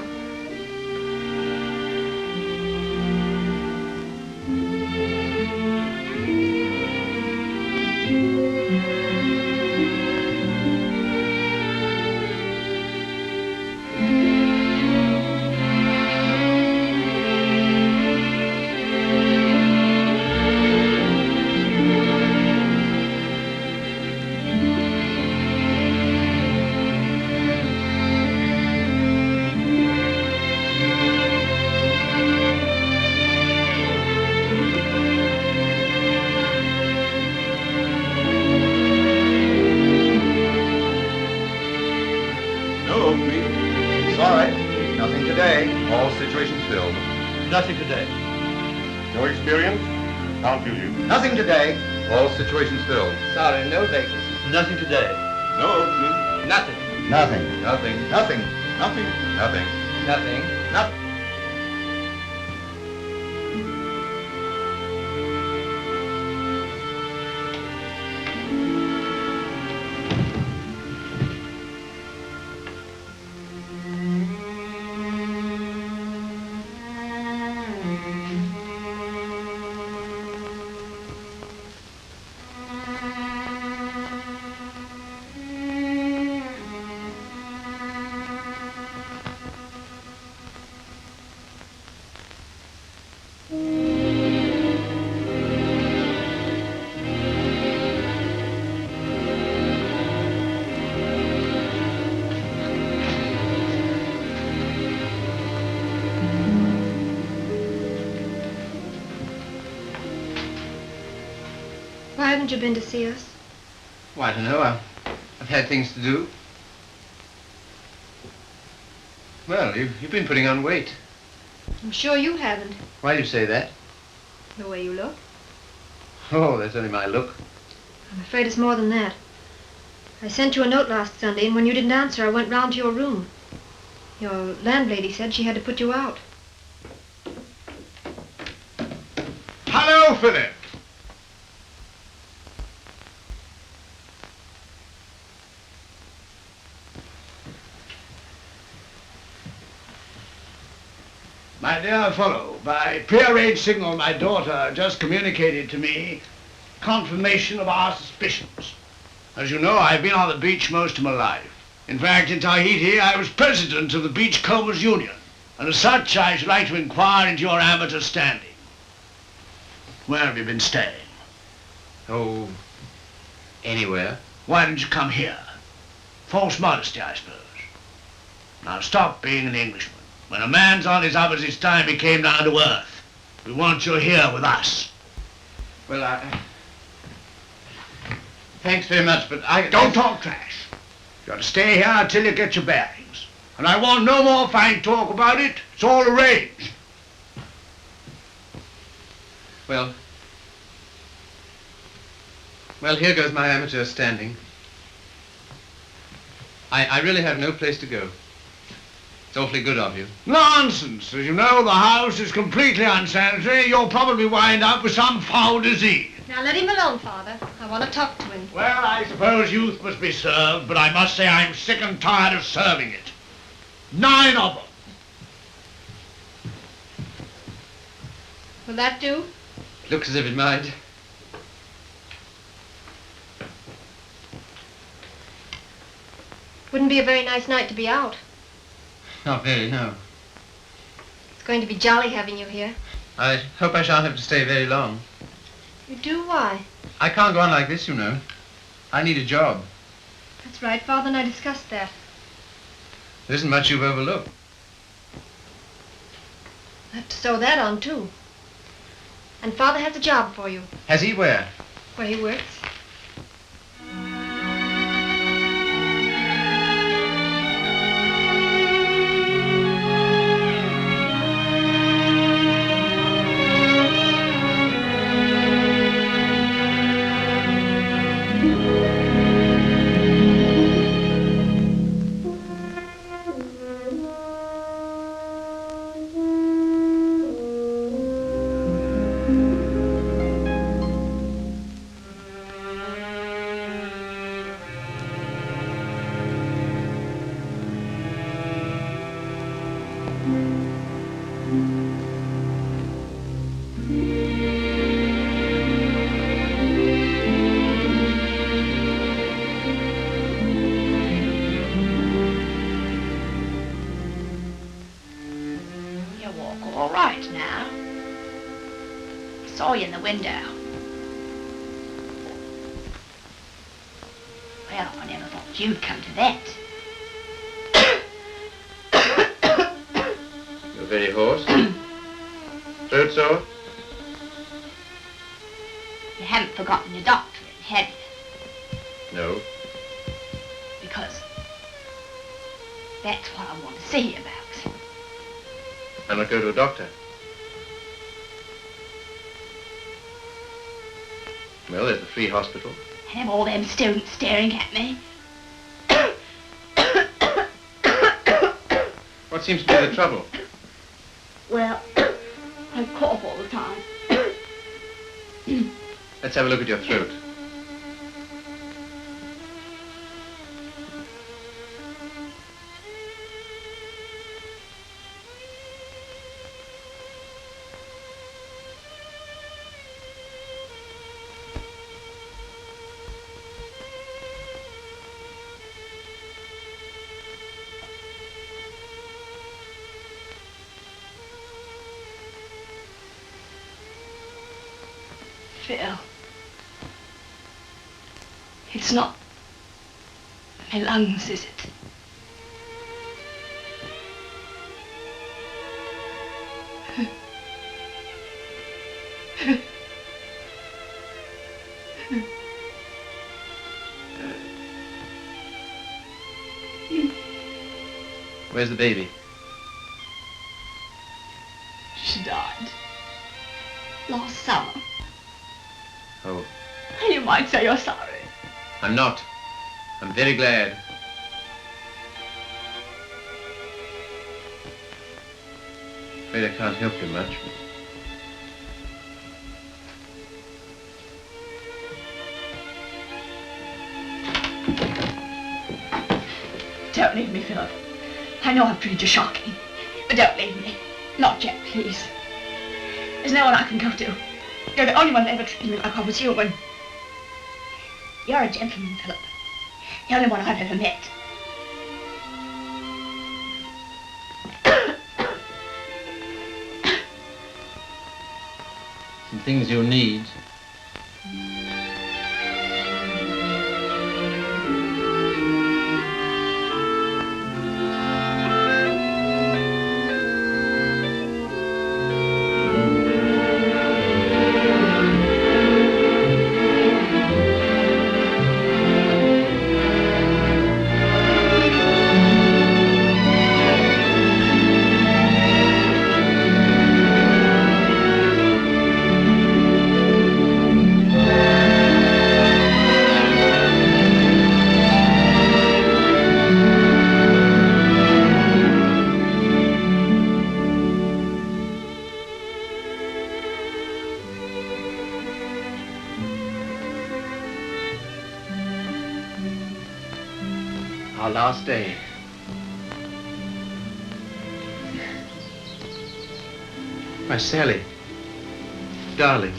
No, Oakley. Sorry. Nothing today. All situations filled. Nothing today. No experience? Can't use you. Nothing today. All situations filled. Sorry, no vacancies. Nothing today. No opening. Nothing. Nothing. Nothing. Nothing. Nothing. Nothing. Nothing. Nothing. Why haven't you been to see us? Well, I don't know. I've had things to do. Well, you've been putting on weight. I'm sure you haven't. Why do you say that? The way you look. Oh, that's only my look. I'm afraid it's more than that. I sent you a note last Sunday, and when you didn't answer, I went round to your room. Your landlady said she had to put you out. Hello, Philip. My dear fellow, by prearranged signal, my daughter just communicated to me confirmation of our suspicions. As you know, I've been on the beach most of my life. In fact, in Tahiti, I was president of the Beachcombers Union, and as such, I should like to inquire into your amateur standing. Where have you been staying? Oh, anywhere. Why didn't you come here? False modesty, I suppose. Now stop being an Englishman. When a man's on his uppers, it's time he came down to earth. We want you here with us. Well, thanks very much, but I... Don't talk trash. You ought to stay here until you get your bearings. And I want no more fine talk about it. It's all arranged. Well, here goes my amateur standing. I really have no place to go. It's awfully good of you. Nonsense. As you know, the house is completely unsanitary. You'll probably wind up with some foul disease. Now let him alone, Father. I want to talk to him. Well, I suppose youth must be served, but I must say I'm sick and tired of serving it. 9 of them. Will that do? Looks as if it might. Wouldn't be a very nice night to be out. Not very, no. It's going to be jolly having you here. I hope I shan't have to stay very long. You do? Why? I can't go on like this, you know. I need a job. That's right. Father and I discussed that. There isn't much you've overlooked. I have to sew that on, too. And Father has a job for you. Has he where? Where he works. All right now. I saw you in the window. Well, I never thought you'd come to that. You're very hoarse. Throat sore? You haven't forgotten your doctorate, have you? No. Because that's what I want to see you about. Why not go to a doctor? Well, there's the free hospital. Have all them students staring at me. What seems to be the trouble? Well, I cough all the time. Let's have a look at your throat. Phil, it's not my lungs, is it? Where's the baby? She died last summer. Oh, You might say you're sorry. I'm not. I'm very glad. Afraid I can't help you much. Don't leave me, Philip. I know I've treated you shocking, but don't leave me. Not yet, please. There's no one I can go to. You're the only one that ever treated me like I was human. You're a gentleman, Philip. The only one I've ever met. Some things you'll need. Our last day. My Sally. Darling.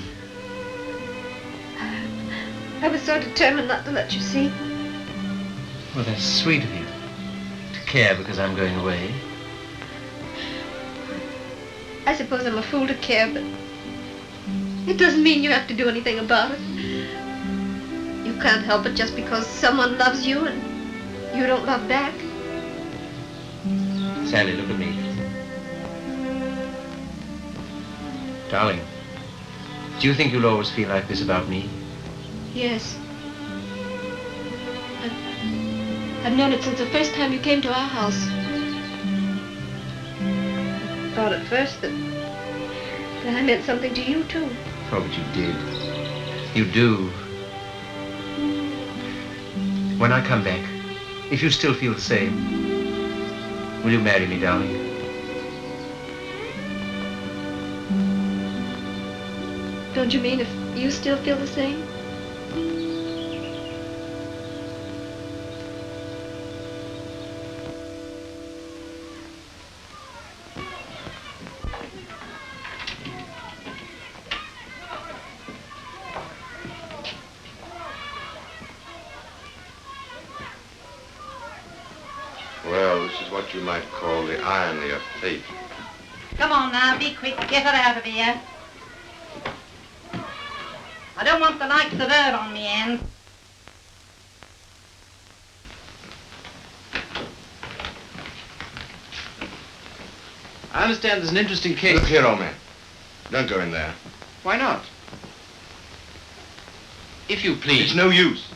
I was so determined not to let you see. Well, that's sweet of you. To care because I'm going away. I suppose I'm a fool to care, but it doesn't mean you have to do anything about it. You can't help it just because someone loves you and you don't love back. Sally, look at me. Darling, do you think you'll always feel like this about me? Yes. I've known it since the first time you came to our house. I thought at first that I meant something to you, too. Oh, but you did. You do. When I come back, if you still feel the same, will you marry me, darling? Don't you mean if you still feel the same? Well, this is what you might call the irony of fate. Come on now, be quick, get her out of here. I don't want the likes of her on me end. I understand there's an interesting case. Look here, old man. Don't go in there. Why not? If you please. It's no use.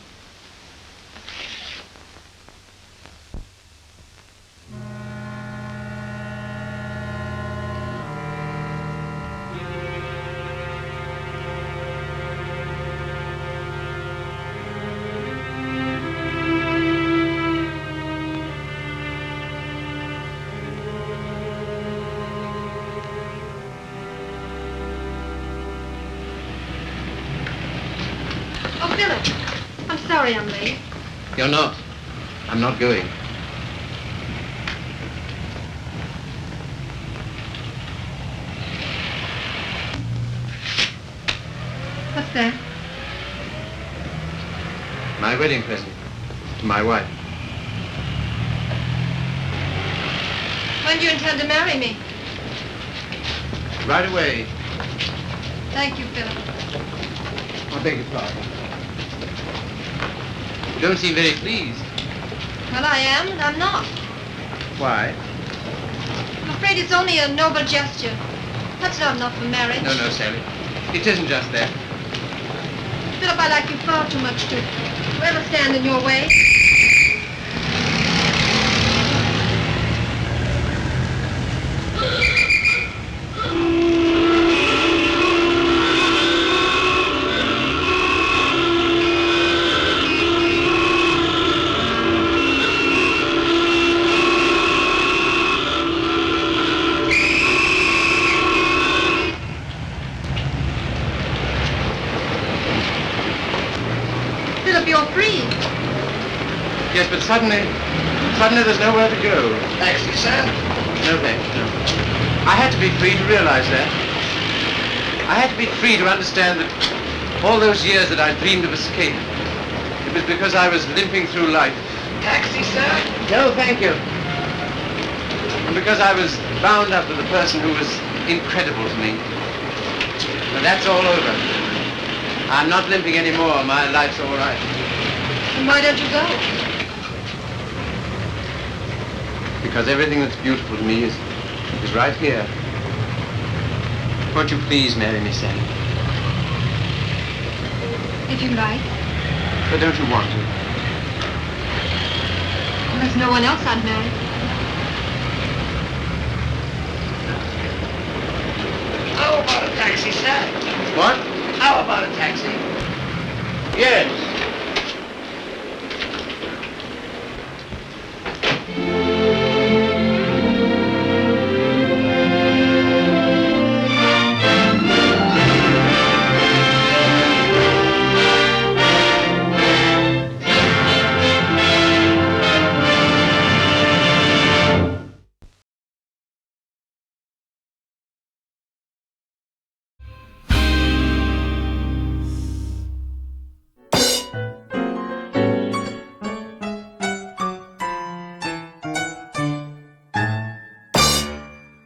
Oh, Philip, I'm sorry I'm late. You're not. I'm not going. What's that? My wedding present to my wife. When do you intend to marry me? Right away. Thank you, Philip. I beg your pardon. You don't seem very pleased. Well, I am, and I'm not. Why? I'm afraid it's only a noble gesture. That's not enough for marriage. No, no, Sally. It isn't just that. Philip, I like you far too much to ever stand in your way. Philip, you're free. Yes, but suddenly there's nowhere to go. Taxi, sir? No, thanks, no. I had to be free to realize that. I had to be free to understand that all those years that I dreamed of escape, it was because I was limping through life. Taxi, sir? No, thank you. And because I was bound up with a person who was incredible to me. But that's all over. I'm not limping anymore. My life's all right. And why don't you go? Because everything that's beautiful to me is right here. Won't you please marry me, Sally? If you like. But don't you want to? Well, there's no one else I'd marry. How about a taxi, sir? What? How about a taxi? Yes.